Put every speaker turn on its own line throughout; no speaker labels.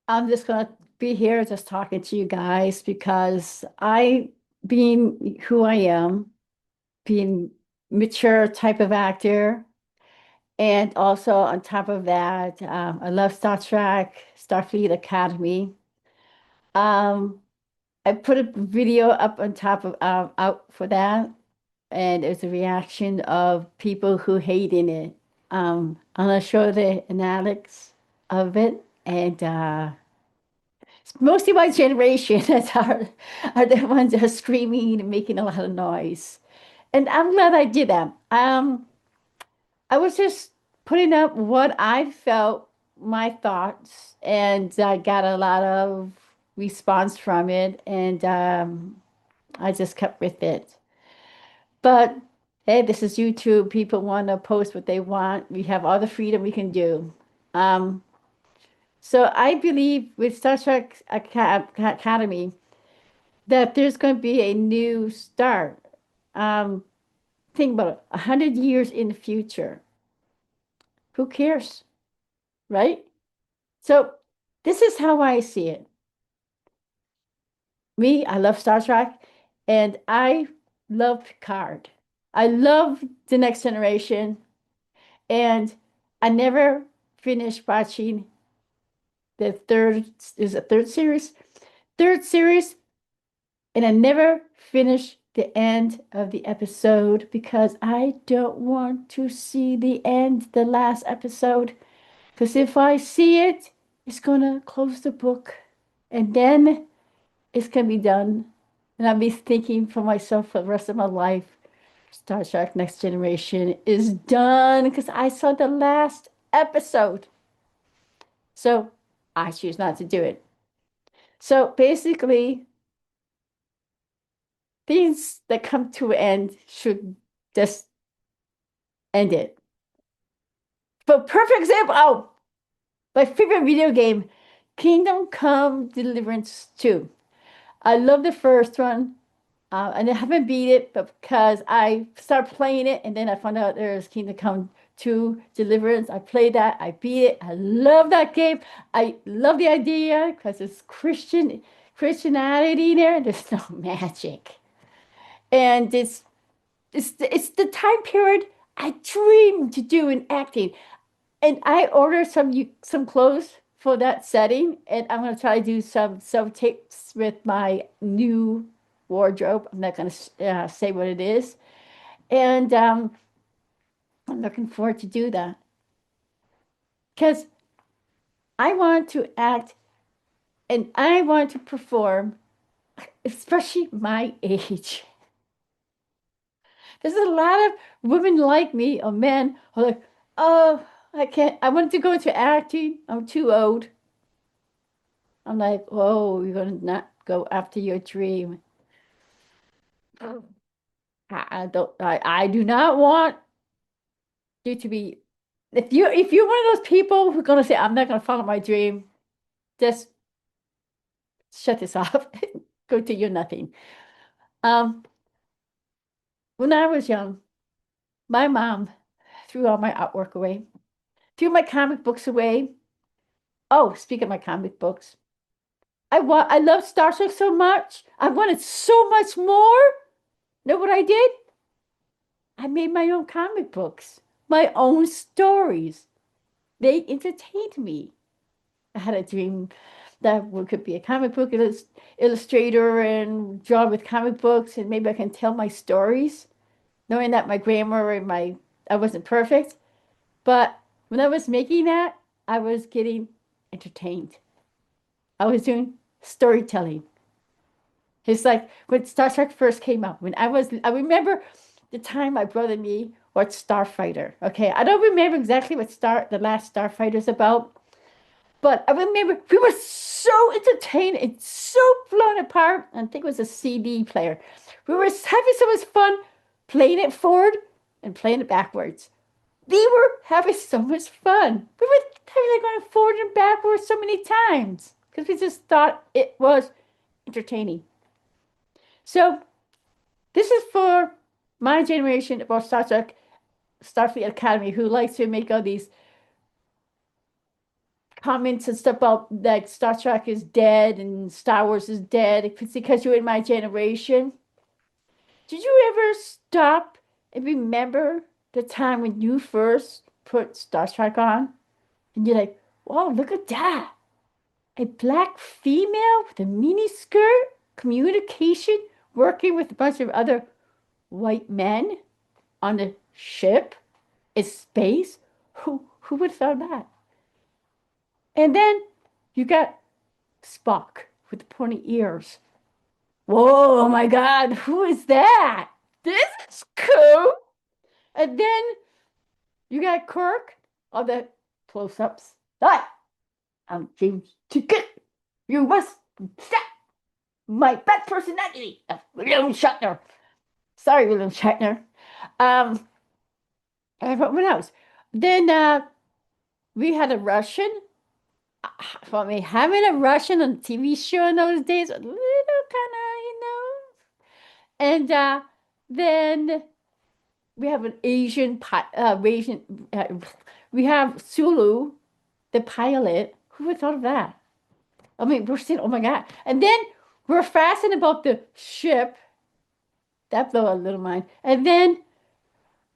I'm just gonna be here just talking to you guys because being who I am, being mature type of actor, and also on top of that, I love Star Trek, Starfleet Academy. Um, I put a video up on top of out for that, and it's a reaction of people who hate in it. I'm gonna show the analytics of it, and mostly my generation that are the ones that are screaming and making a lot of noise. And I'm glad I did that. I was just putting up what I felt, my thoughts, and I got a lot of response from it, and I just kept with it. But hey, this is YouTube. People want to post what they want. We have all the freedom we can do. Um, so I believe with Star Trek Academy that there's going to be a new start. Um, think about it, 100 years in the future. Who cares, right? So this is how I see it. Me, I love Star Trek, and I love Picard. I love The Next Generation, and I never finished watching the third, is it third series? Third series, and I never finished the end of the episode because I don't want to see the end, the last episode. Because if I see it, it's gonna close the book and then it's gonna be done. And I'll be thinking for myself for the rest of my life, Star Trek Next Generation is done because I saw the last episode. So I choose not to do it. So basically, things that come to an end should just end it. For perfect example, oh, my favorite video game, Kingdom Come Deliverance 2. I love the first one, and I haven't beat it, but because I started playing it and then I found out there's Kingdom Come 2 Deliverance. I played that, I beat it. I love that game. I love the idea because it's Christianity there. There's no magic. And it's the time period I dream to do in acting. And I ordered some clothes for that setting, and I'm gonna try to do some self tapes with my new wardrobe. I'm not gonna say what it is, and I'm looking forward to do that because I want to act and I want to perform, especially my age. There's a lot of women like me or men who are like, oh, I can't. I want to go into acting. I'm too old. I'm like, oh, you're gonna not go after your dream. I don't. I do not want you to be. If you're one of those people who's gonna say, I'm not gonna follow my dream, just shut this off. Go to your nothing. Um, when I was young, my mom threw all my artwork away, threw my comic books away. Oh, speaking of my comic books, I love Star Trek so much. I wanted so much more. Know what I did? I made my own comic books, my own stories. They entertained me. I had a dream that we could be a comic book illustrator and draw with comic books, and maybe I can tell my stories, knowing that my grammar and my I wasn't perfect. But when I was making that, I was getting entertained. I was doing storytelling. It's like when Star Trek first came out. I remember the time my brother and me watched Starfighter. Okay, I don't remember exactly what the last Starfighter is about, but I remember we were so entertained and so blown apart. I think it was a CD player. We were having so much fun playing it forward and playing it backwards. We were having so much fun. We were having it going forward and backwards so many times because we just thought it was entertaining. So this is for my generation about Star Trek, Starfleet Academy, who likes to make all these comments and stuff about like Star Trek is dead and Star Wars is dead. It's because you're in my generation. Did you ever stop and remember the time when you first put Star Trek on? And you're like, wow, look at that. A black female with a mini skirt, communication, working with a bunch of other white men on the ship in space. Who would have thought that? And then you got Spock with the pointy ears. Whoa, oh my God, who is that? This is cool. And then you got Kirk on the close-ups. Hi, I'm James Ticket. You must stop my bad personality. William Shatner. Sorry, William Shatner. Um, and what else? Then we had a Russian. For me, having a Russian on a TV show in those days, a little kind of. And then we have an Asian, we have Sulu, the pilot. Who would have thought of that? I mean, we're saying, oh my God. And then we're fascinated about the ship. That blew a little mind. And then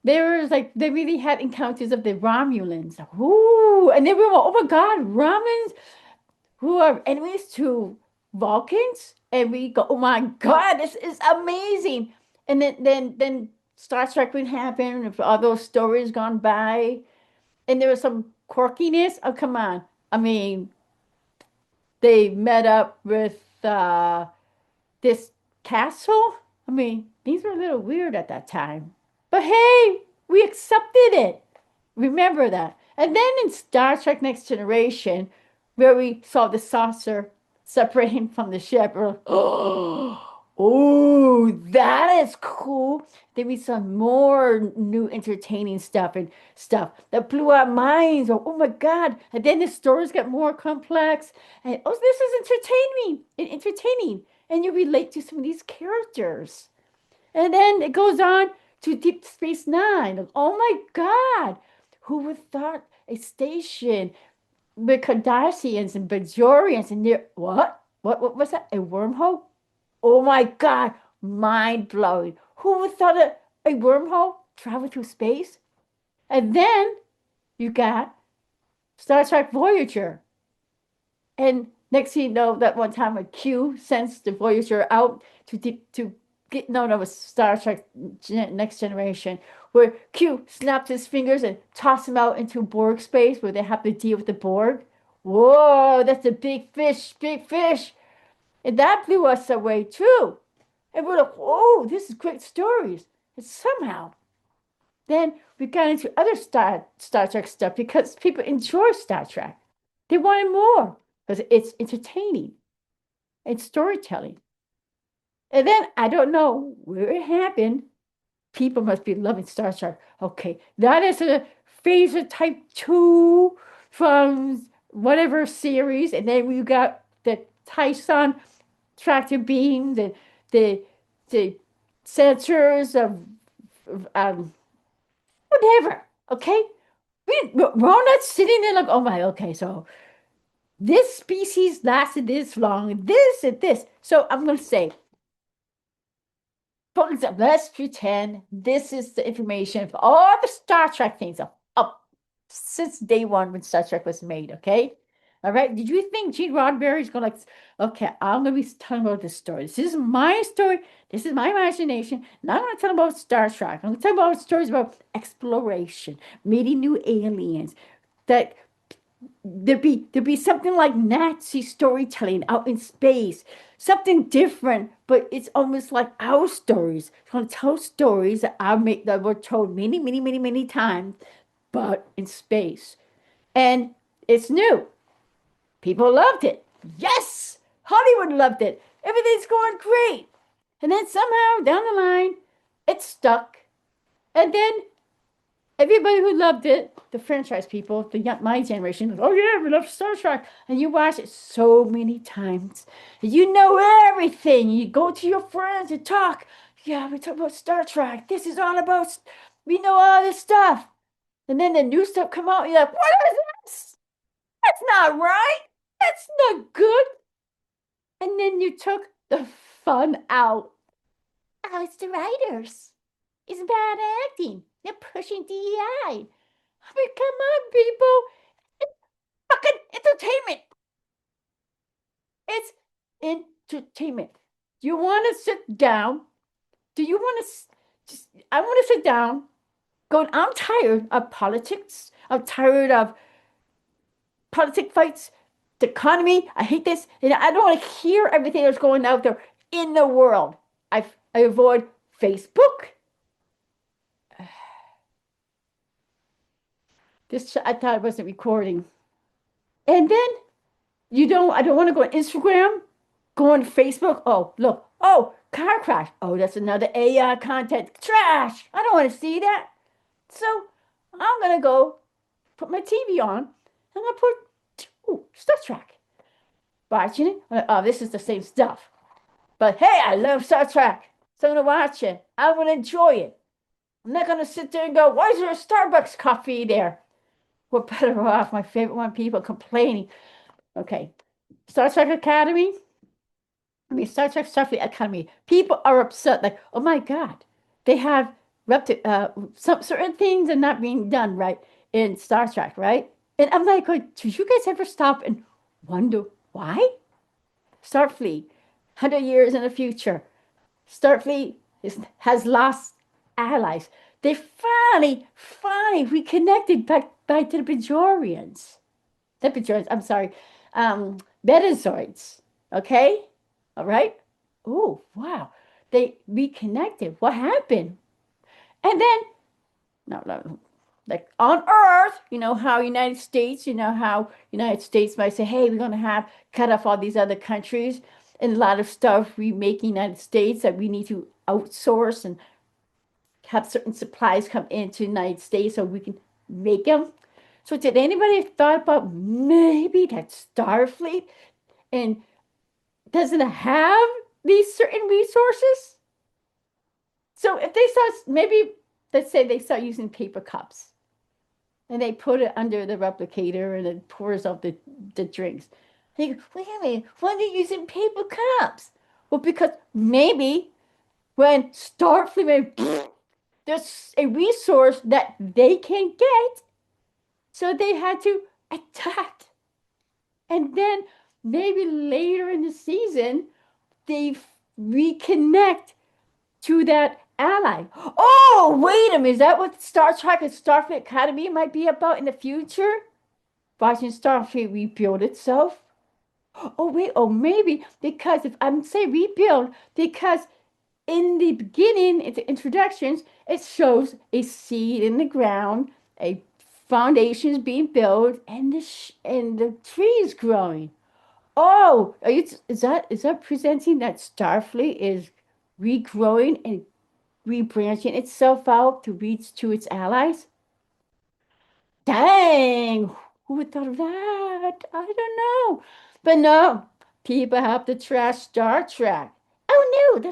there was like, they really had encounters of the Romulans. Ooh. And then we were, oh my God, Romulans who are enemies to Vulcans. And we go, oh my God, this is amazing. And then Star Trek would happen, if all those stories gone by. And there was some quirkiness. Oh, come on. I mean, they met up with this castle. I mean, things were a little weird at that time. But hey, we accepted it. Remember that. And then in Star Trek Next Generation, where we saw the saucer separating from the ship, we're like, oh, that is cool. Then we saw more new entertaining stuff and stuff that blew our minds. Oh my God. And then the stories got more complex. And oh, this is entertaining. And you relate to some of these characters. And then it goes on to Deep Space Nine. Like, oh my God, who would have thought a station with Cardassians and Bajorians and there? What? What was that? A wormhole? Oh my God, mind blowing. Who would have thought a wormhole travel through space? And then you got Star Trek Voyager. And next thing you know, that one time a Q sends the Voyager out to get no, that was Star Trek Next Generation, where Q snapped his fingers and tossed him out into Borg space where they have to deal with the Borg. Whoa, that's a big fish, big fish. And that blew us away too. And we're like, whoa, this is great stories. And somehow, then we got into other Star Trek stuff because people enjoy Star Trek. They wanted more because it's entertaining. It's storytelling. And then I don't know where it happened. People must be loving Star Trek. Okay, that is a phaser type 2 from whatever series. And then we got the Tyson tractor beams and the the sensors of whatever. Okay, we're not sitting there like, oh my, okay, so this species lasted this long, this and this. So I'm gonna say, for example, let's pretend this is the information for all the Star Trek things up since day one when Star Trek was made, okay? All right. Did you think Gene Roddenberry's going to like, okay, I'm going to be telling about this story. This is my story. This is my imagination. And I'm going to tell about Star Trek. I'm going to tell about stories about exploration, meeting new aliens, that there'd be something like Nazi storytelling out in space, something different, but it's almost like our stories. It's going to tell stories that were told many times, but in space, and it's new. People loved it. Yes, Hollywood loved it. Everything's going great, and then somehow down the line, it stuck, and then everybody who loved it, the franchise people, my generation, oh yeah, we love Star Trek, and you watch it so many times, you know everything. You go to your friends and talk. Yeah, we talk about Star Trek. This is all about. We know all this stuff, and then the new stuff come out. You're like, what is this? That's not right. That's not good. And then you took the fun out. Oh, it's the writers. It's bad acting. They're pushing DEI. I mean, come on, people. It's fucking entertainment. It's entertainment. You want to sit down? Do you want to just, I want to sit down going, I'm tired of politics. I'm tired of politic fights, the economy. I hate this. And I don't want to hear everything that's going out there in the world. I avoid Facebook. This I thought it wasn't recording. And then I don't want to go on Instagram, go on Facebook. Oh, look. Oh, car crash. Oh, that's another AI content. Trash. I don't want to see that. So I'm gonna go put my TV on. I'm gonna put Star Trek. Watching it. Oh, this is the same stuff. But hey, I love Star Trek. So I'm gonna watch it. I'm gonna enjoy it. I'm not gonna sit there and go, why is there a Starbucks coffee there? We're better off. My favorite one, people complaining. Okay. Star Trek Academy. I mean, Star Trek Starfleet Academy. People are upset, like, oh my God, they have some certain things are not being done right in Star Trek, right? And I'm like, did you guys ever stop and wonder why? Starfleet, 100 years in the future, has lost allies. They finally reconnected back to the Bajorians. The Bajorians, I'm sorry, Metazoids. Okay? All right? Oh, wow. They reconnected. What happened? And then, no, like on Earth, you know how United States might say, hey, we're going to have cut off all these other countries and a lot of stuff we make in the United States that we need to outsource and have certain supplies come into the United States so we can make them. So did anybody thought about maybe that Starfleet and doesn't have these certain resources? So if they start, maybe let's say they start using paper cups and they put it under the replicator and it pours out the drinks. They go, wait a minute, why are they using paper cups? Well, because maybe when Starfleet went, there's a resource that they can get, so they had to attack. And then maybe later in the season, they reconnect to that ally. Oh, wait a minute. Is that what Star Trek and Starfleet Academy might be about in the future? Watching Starfleet rebuild itself? Oh, wait. Oh, maybe because if I'm say rebuild, because in the beginning, in the introductions, it shows a seed in the ground, a foundation is being built, and the tree is growing. Oh, is that presenting that Starfleet is regrowing and rebranching itself out to reach to its allies? Dang, who would thought of that? I don't know. But no, people have to trash Star Trek. Oh no,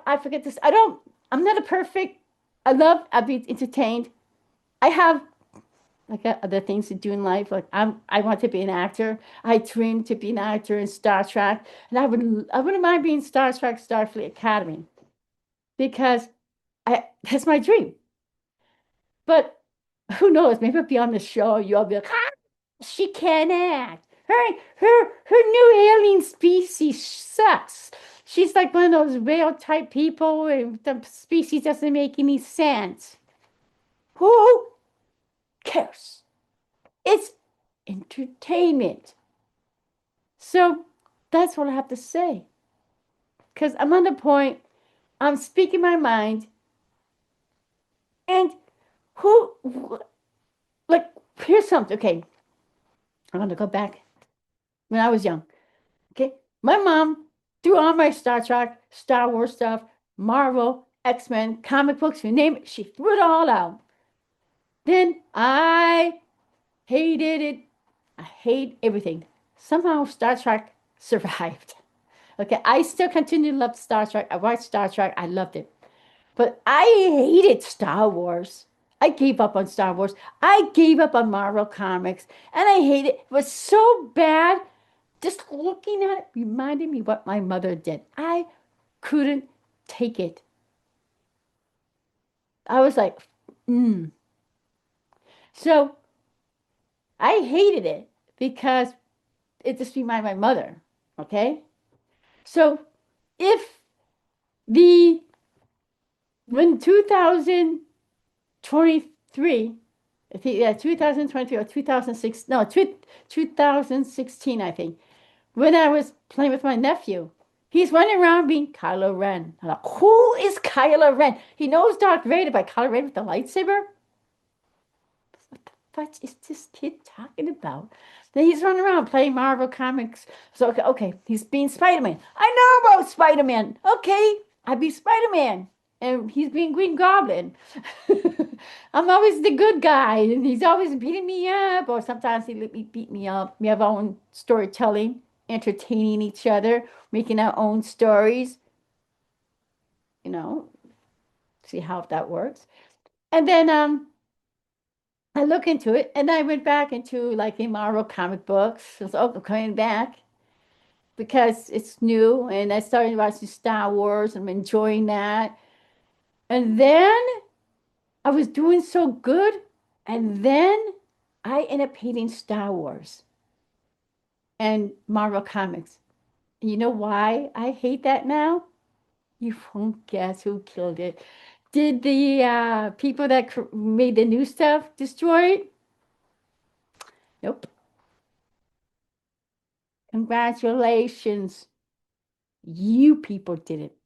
I forget this. I'm not a perfect, I've been entertained. I have like other things to do in life. Like I want to be an actor. I dream to be an actor in Star Trek. And I wouldn't mind being Star Trek Starfleet Academy because that's my dream. But who knows? Maybe I'll be on the show. You'll be like, ah, she can't act. Her new alien species sucks. She's like one of those whale type people, and the species doesn't make any sense. Who cares? It's entertainment. So that's what I have to say. Because I'm on the point, I'm speaking my mind, and like, here's something. Okay, I'm going to go back when I was young. Okay. My mom threw all my Star Trek, Star Wars stuff, Marvel, X-Men, comic books, you name it. She threw it all out. Then I hated it. I hate everything. Somehow Star Trek survived. Okay. I still continue to love Star Trek. I watched Star Trek. I loved it. But I hated Star Wars. I gave up on Star Wars. I gave up on Marvel Comics, and I hate it. It was so bad. Just looking at it reminded me what my mother did. I couldn't take it. I was like, mm. So I hated it because it just reminded my mother. Okay. So if the when 2023, I think, yeah, 2023 or 2006, no, 2016, I think, when I was playing with my nephew, he's running around being Kylo Ren. I'm like, who is Kylo Ren? He knows Darth Vader by Kylo Ren with the lightsaber. What the fuck is this kid talking about? Then he's running around playing Marvel Comics. So, okay, he's being Spider-Man. I know about Spider-Man. Okay, I'd be Spider-Man. And he's being Green Goblin. I'm always the good guy, and he's always beating me up, or sometimes he let me beat me up. We have our own storytelling, entertaining each other, making our own stories, you know, see how that works. And then I look into it, and I went back into like the Marvel comic books. So, I'm coming back because it's new, and I started watching Star Wars. I'm enjoying that. And then I was doing so good, and then I ended up hating Star Wars and Marvel Comics. You know why I hate that now? You won't guess who killed it. Did the people that made the new stuff destroy it? Nope. Congratulations. You people did it.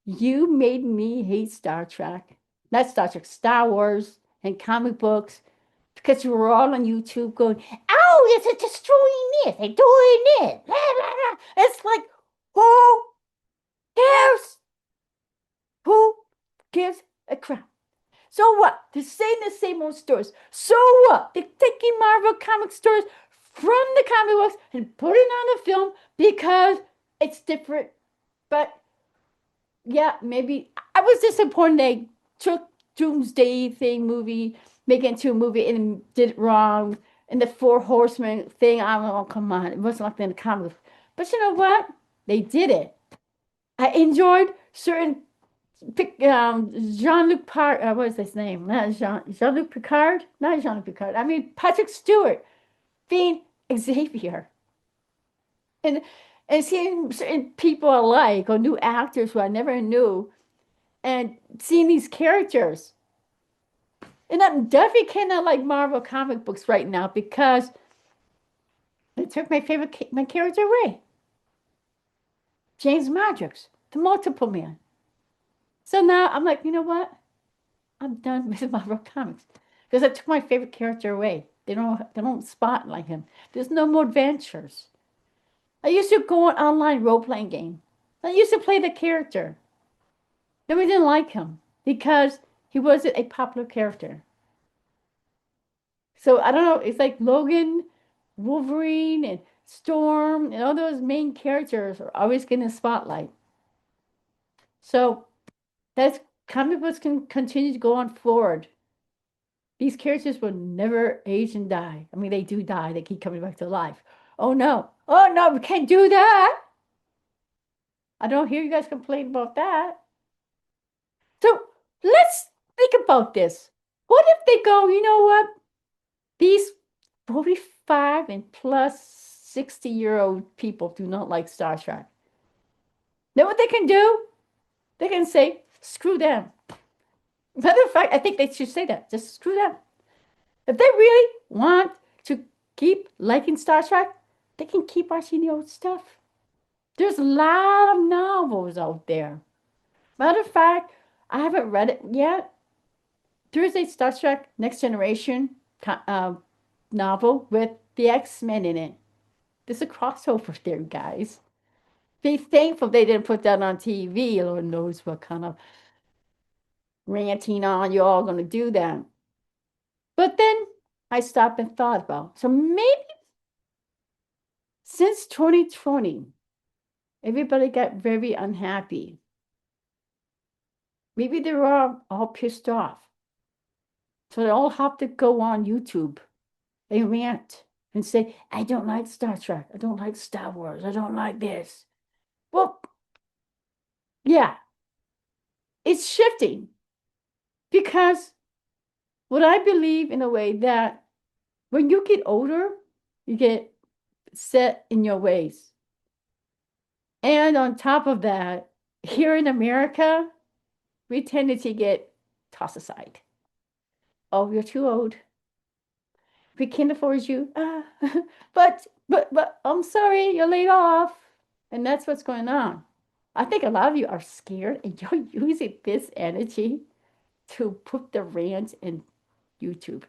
You made me hate Star Trek. Not Star Trek, Star Wars and comic books because you were all on YouTube going, oh, it's destroying this, they're doing it. Blah, blah, blah. It's like, who cares? Who gives a crap? So what? They're saying the same old stories. So what? They're taking Marvel comic stories from the comic books and putting on the film because it's different. But yeah, maybe I was disappointed they took Doomsday thing movie, make it into a movie and did it wrong. And the Four Horsemen thing, I don't know, come on. It wasn't like in the comics. But you know what? They did it. I enjoyed certain Jean-Luc Picard, what is his name? Not Jean-Luc Picard? Not Jean-Luc Picard. I mean Patrick Stewart being Xavier. And seeing certain people I like or new actors who I never knew and seeing these characters. And I'm definitely cannot like Marvel comic books right now because they took my favorite my character away. James Madrox, the multiple man. So now I'm like, you know what? I'm done with Marvel comics because I took my favorite character away. They don't spot like him. There's no more adventures. I used to go on online role playing game. I used to play the character. Then we didn't like him because he wasn't a popular character. So I don't know. It's like Logan, Wolverine, and Storm, and all those main characters are always getting a spotlight. So that's comic books can continue to go on forward. These characters will never age and die. I mean, they do die. They keep coming back to life. Oh no. Oh no, we can't do that. I don't hear you guys complain about that. So let's think about this. What if they go, you know what? These 45 and plus 60-year-old people do not like Star Trek. Know what they can do? They can say, screw them. Matter of fact, I think they should say that. Just screw them. If they really want to keep liking Star Trek, they can keep watching the old stuff. There's a lot of novels out there. Matter of fact, I haven't read it yet. There's a Star Trek Next Generation novel with the X-Men in it. There's a crossover there, guys. Be thankful they didn't put that on TV. Lord knows what kind of ranting on you all going to do that. But then I stopped and thought about, so maybe since 2020, everybody got very unhappy. Maybe they were all pissed off. So they all have to go on YouTube and rant and say, I don't like Star Trek. I don't like Star Wars. I don't like this. Well, yeah, it's shifting because what I believe in a way that when you get older, you get set in your ways. And on top of that, here in America, we tended to get tossed aside. Oh, you're too old. We can't afford you. But I'm sorry, you're laid off. And that's what's going on. I think a lot of you are scared and you're using this energy to put the rant in YouTube.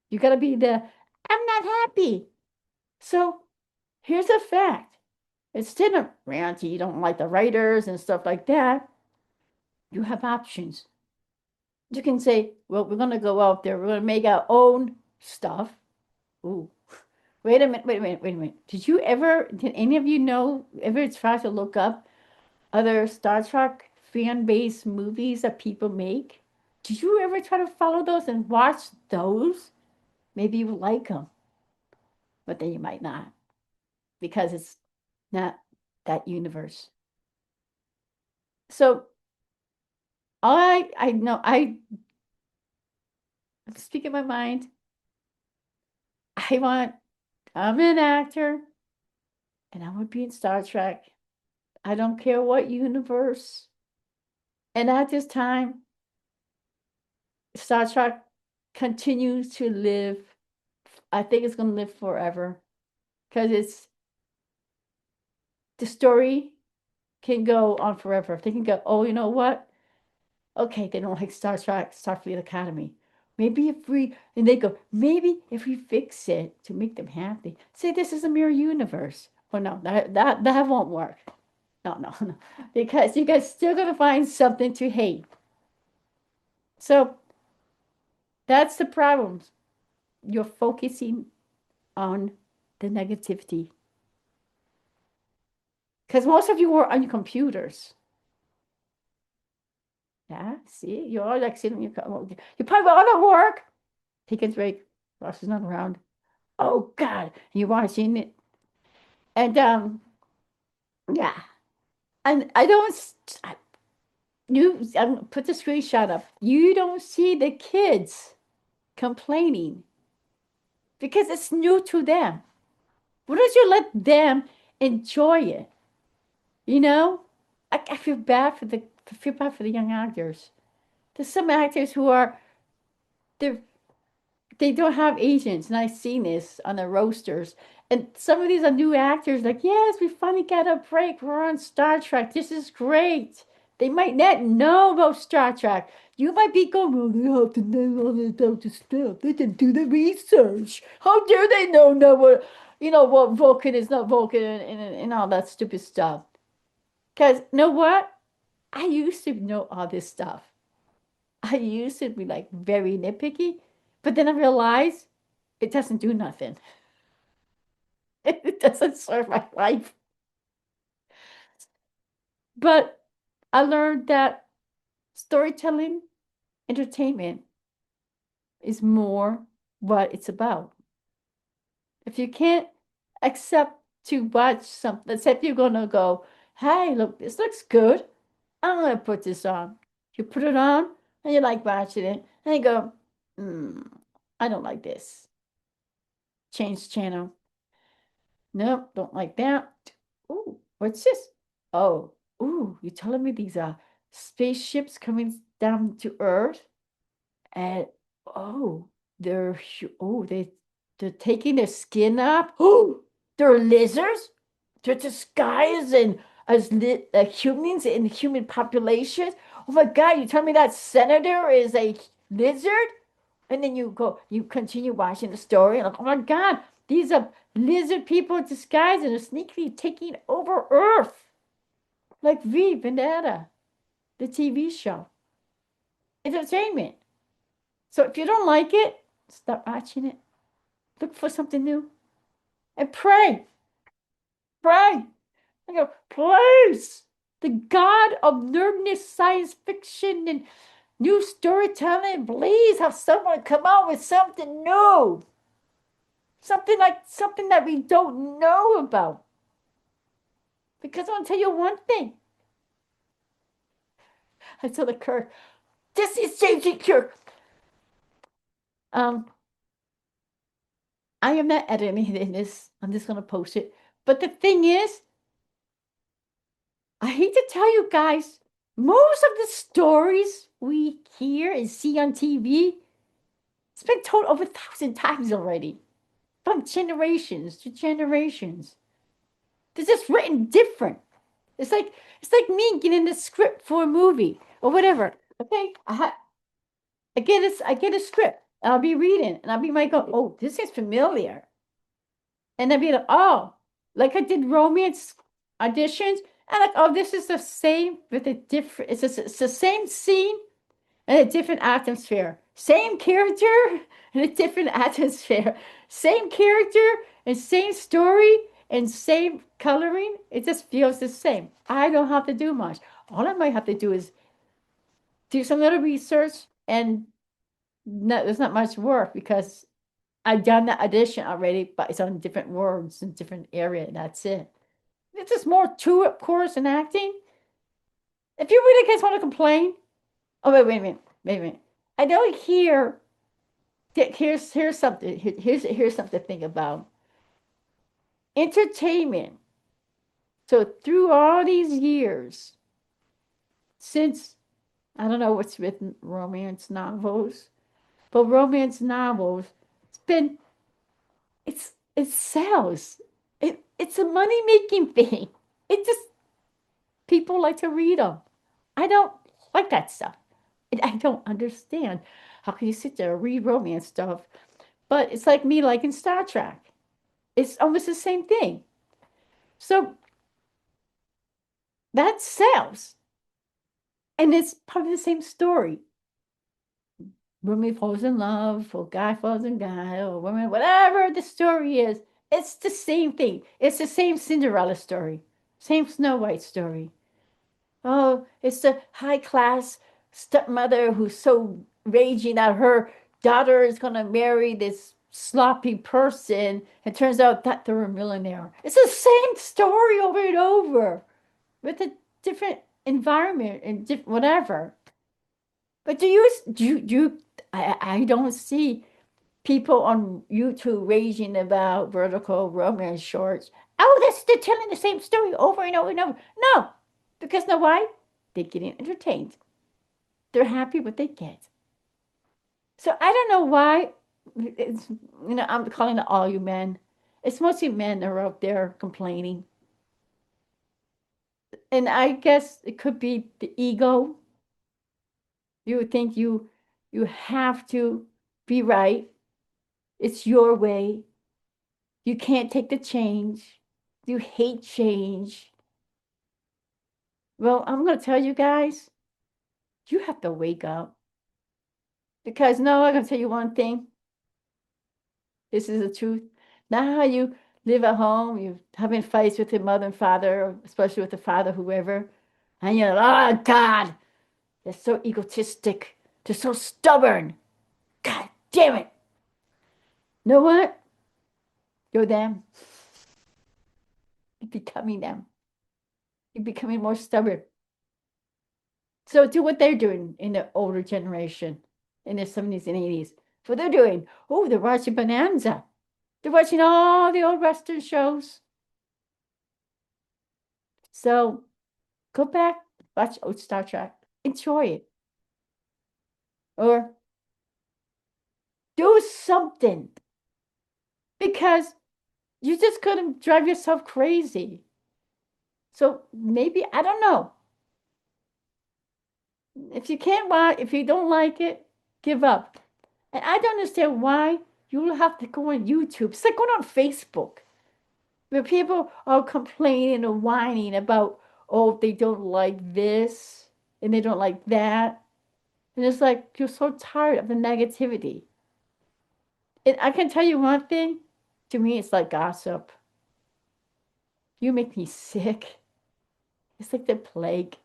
You got to be I'm not happy. So here's a fact. Instead of ranting, you don't like the writers and stuff like that, you have options. You can say, well, we're going to go out there. We're going to make our own stuff. Ooh, wait a minute. Did any of you know, ever try to look up other Star Trek fan-based movies that people make? Did you ever try to follow those and watch those? Maybe you would like them, but then you might not because it's not that universe. So I know I speak in my mind. I want I'm an actor and I would be in Star Trek. I don't care what universe. And at this time, Star Trek continues to live. I think it's going to live forever because it's the story can go on forever. They can go, oh, you know what? Okay, they don't like Star Trek, Starfleet Academy. Maybe if we, and they go, maybe if we fix it to make them happy, say this is a mirror universe. Oh no, that won't work. No, because you guys still gonna find something to hate. So that's the problem. You're focusing on the negativity because most of you were on your computers. Yeah, see, you're all like sitting on you probably were out of work. Take a break. Ross is not around. Oh God, you're watching it, and yeah, and I don't. I put the screenshot up. You don't see the kids complaining because it's new to them. Why don't you let them enjoy it? You know, I feel bad for the young actors. There's some actors who are they're they don't have agents, and I've seen this on the roasters. And some of these are new actors, like, yes, we finally got a break. We're on Star Trek. This is great. They might not know about Star Trek. You might be going, well, they have to know all about the stuff. They didn't do the research. How dare they know what, what Vulcan is not Vulcan and all that stupid stuff. Because, you know what? I used to know all this stuff. I used to be like very nitpicky, but then I realized it doesn't do nothing. It doesn't serve my life. But I learned that storytelling, entertainment is more what it's about. If you can't accept to watch something, except you're gonna go, hey, look, this looks good. I'm gonna put this on. You put it on and you like watching it, and you go, I don't like this. Change channel. Nope, don't like that. Ooh, what's this? Oh, ooh, you're telling me these are spaceships coming down to Earth? And oh, they're taking their skin up. Oh, they're lizards. They're disguised and as humans in human populations. Oh my God, you tell me that senator is a lizard? And then you continue watching the story, and like, oh my God, these are lizard people disguised and are sneakily taking over Earth, like V Vendetta, the TV show. Entertainment. So if you don't like it, stop watching it. Look for something new and pray. Pray. I go, please. The God of nerdness, science fiction, and New storytelling. Please have someone come out with something new. Something that we don't know about. Because I'll tell you one thing. I saw the Kirk. This is J.J. Kirk. Um, I am not editing this. I'm just gonna post it. But the thing is, I hate to tell you guys, most of the stories we hear and see on TV, it's been told over 1,000 times already. From generations to generations. They're just written different. It's like it's like me getting the script for a movie or whatever. Okay, I get a script and I'll be reading and I'll be like, oh, this is familiar, and I'll be like, oh, like I did romance auditions and like, oh, this is the same with a different. It's the same scene and a different atmosphere. Same character and a different atmosphere. Same character and same story and same coloring. It just feels the same. I don't have to do much. All I might have to do is do some little research, and there's not much work because I've done the audition already, but it's on different words and different area. And that's it. There's just more to it, of course, in acting. If you really guys want to complain, oh wait a minute, wait a minute. I don't hear. Here's something. Here's something to think about. Entertainment. So through all these years, since I don't know what's written romance novels, but romance novels, it's been it sells. It's a money making thing. It just people like to read them. I don't like that stuff. I don't understand. How can you sit there and read romance stuff? But it's like me liking Star Trek. It's almost the same thing. So that sells. And it's probably the same story. Woman falls in love, or guy falls in guy, or woman, whatever the story is, it's the same thing. It's the same Cinderella story, same Snow White story. Oh, it's the high class stepmother who's so raging that her daughter is going to marry this sloppy person. It turns out that they're a millionaire. It's the same story over and over with a different environment and whatever. But I don't see people on YouTube raging about vertical romance shorts. Oh, they're telling the same story over and over and over. No, because know why? They're getting entertained. They're happy what they get. So I don't know why. It's, I'm calling it all you men. It's mostly men that are out there complaining. And I guess it could be the ego. You would think you have to be right. It's your way. You can't take the change. You hate change. Well, I'm going to tell you guys, you have to wake up. Because no, I'm going to tell you one thing. This is the truth. Now you live at home, you're having fights with your mother and father, especially with the father, whoever, and you're like, oh God, they're so egotistic. They're so stubborn. God damn it. You know what? You're them. You're becoming them. You're becoming more stubborn. So do what they're doing in the older generation, in the 70s and 80s. What they're doing. Oh, they're watching Bonanza. They're watching all the old Western shows. So go back, watch old Star Trek. Enjoy it. Or do something. Because you just couldn't drive yourself crazy. So maybe, I don't know. If you can't watch, if you don't like it, give up. And I don't understand why you have to go on YouTube. It's like going on Facebook, where people are complaining and whining about, oh, they don't like this and they don't like that. And it's like you're so tired of the negativity. And I can tell you one thing, to me, it's like gossip. You make me sick. It's like the plague.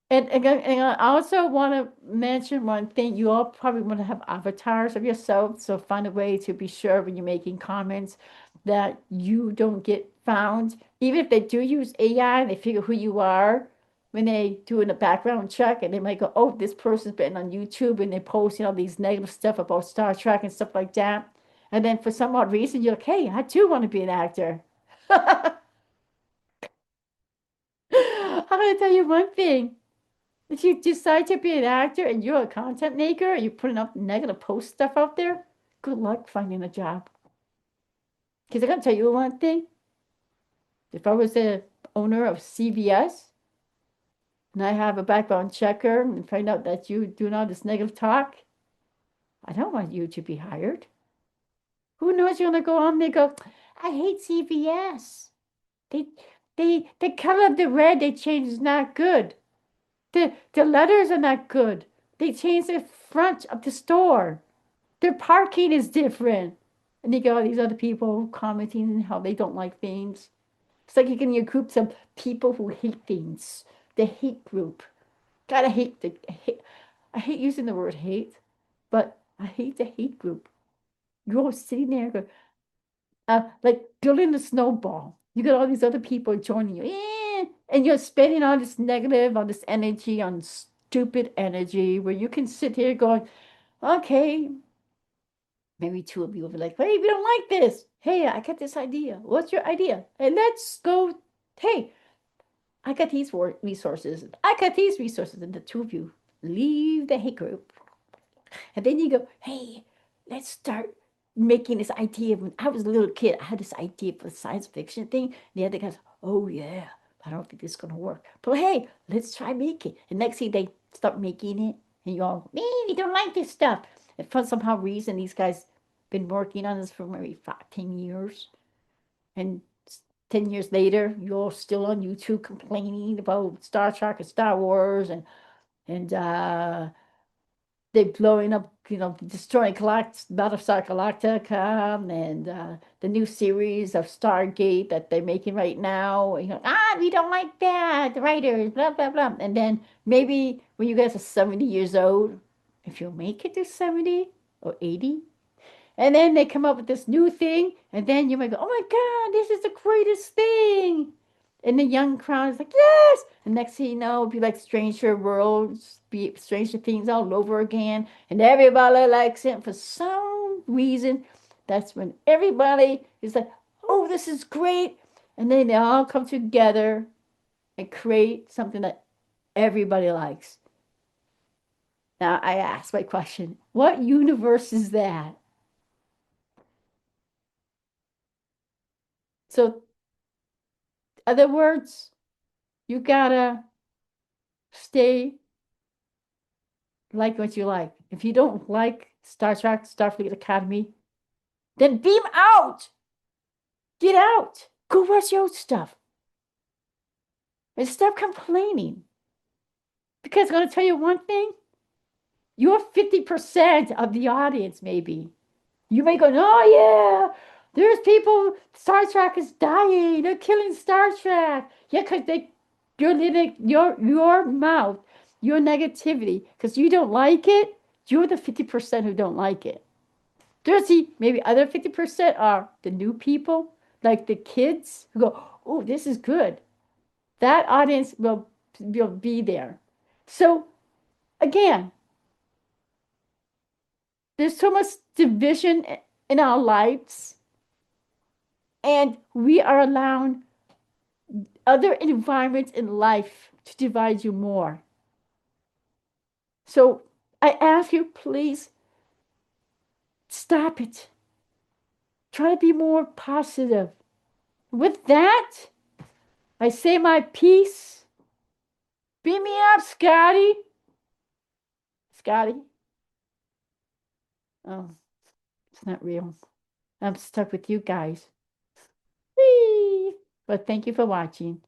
And I also want to mention one thing. You all probably want to have avatars of yourself, so find a way to be sure when you're making comments that you don't get found. Even if they do use AI and they figure who you are, when they do in a background check and they might go, oh, this person's been on YouTube and they're posting all these negative stuff about Star Trek and stuff like that. And then for some odd reason, you're like, hey, I too want to be an actor. I'm going to tell you one thing. If you decide to be an actor and you're a content maker and you're putting up negative post stuff out there, good luck finding a job. Because I gotta tell you one thing. If I was the owner of CBS and I have a background checker and find out that you doing all this negative talk, I don't want you to be hired. Who knows you're gonna go on there and go, I hate CBS. They the color of the red they changed is not good. The letters are not good. They changed the front of the store. Their parking is different. And you got all these other people commenting how they don't like things. It's like you can get groups of people who hate things. The hate group. Gotta hate I hate using the word hate, but I hate the hate group. You're all sitting there going, like building a snowball. You got all these other people joining you. And you're spending all this negative, all this energy on stupid energy where you can sit here going, okay, maybe two of you will be like, hey, we don't like this. Hey, I got this idea. What's your idea? And let's go. Hey, I got these resources. I got these resources. And the two of you leave the hate group. And then you go, hey, let's start making this idea. When I was a little kid, I had this idea for a science fiction thing. And the other guys, oh, yeah, I don't think this is going to work. But hey, let's try making it. And next thing they start making it. And you all, man, we don't like this stuff. And for somehow reason, these guys been working on this for maybe 10 years. And 10 years later, you're still on YouTube complaining about Star Trek and Star Wars and they're blowing up, destroying Battlestar Galactica and the new series of Stargate that they're making right now. We don't like that, the writers, blah, blah, blah. And then maybe when you guys are 70 years old, if you make it to 70 or 80, and then they come up with this new thing, and then you might go, oh my God, this is the greatest thing. And the young crowd is like, yes. And next thing you know, it'll be like Stranger Worlds, be Stranger Things all over again. And everybody likes it. And for some reason, that's when everybody is like, oh, this is great. And then they all come together and create something that everybody likes. Now, I ask my question, what universe is that? So, other words, you gotta stay like what you like. If you don't like Star Trek, Starfleet Academy, then beam out. Get out. Go watch your own stuff and stop complaining. Because I'm gonna tell you one thing. You're 50% of the audience, maybe. You may go, oh yeah, there's people, Star Trek is dying, they're killing Star Trek. Yeah, because you're letting your mouth, your negativity, because you don't like it, you're the 50% who don't like it. There's the maybe other 50% are the new people, like the kids who go, oh, this is good. That audience will be there. So again, there's so much division in our lives, and we are allowing other environments in life to divide you more. So I ask you, please stop it. Try to be more positive. With that, I say my piece. Beat me up, Scotty. Scotty. Oh, it's not real. I'm stuck with you guys. Whee! But thank you for watching.